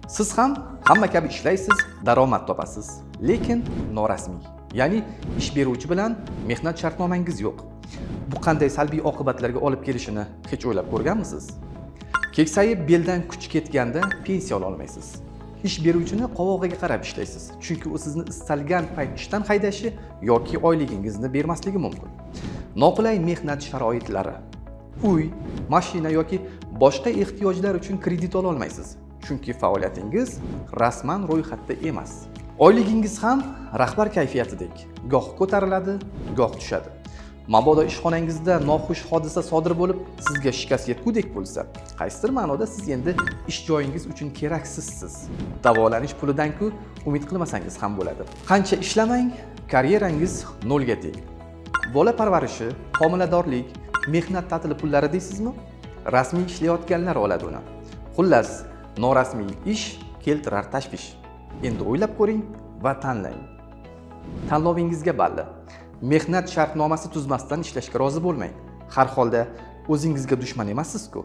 Siz ham hamma kabi ishlaysiz, daromad topasiz, lekin norasmiy. Ya'ni ish beruvchi bilan mehnat shartnomangiz yo'q. Bu qanday salbiy oqibatlarga olib kelishini hech o'ylab ko'rganmisiz? Keksayib beldan kuch ketganda pensiya ola olmaysiz. Ish beruvchini qovog'iga qarab ishlaysiz, chunki u sizni istalgan payt ishdan haydashi yoki oyligingizni bermasligi mumkin. Noqulay mehnat sharoitlari. Uy, mashina yoki boshqa ehtiyojlar uchun kredit ola olmaysiz, chunki faoliyatingiz rasman ro'yxatda emas. Oyligingiz ham rahbar kayfiyatidek, goh ko'tariladi, goh tushadi. Mabodo ishxonangizda noxush hodisa sodir bo'lib, sizga shikast yetgudek bo'lsa, qaysidir ma'noda siz endi ish joyingiz uchun keraksizsiz. Davolanish pulidan-ku umid qilmasangiz ham bo'ladi. Qancha ishlamang, karyerangiz nolga teng. Bola parvarishi, homiladorlik, mehnat ta'tili pullari deysizmi? Rasmiy ishlayotganlar oladi uni. Xullas, norasmiy ish keltirar tashvish. Endi o'ylab ko'ring va tanlang. Tanlovingizga balli. Mehnat shartnomasi tuzmasdan ishlashga rozi bo'lmang. Har holda o'zingizga dushman emassiz-ku.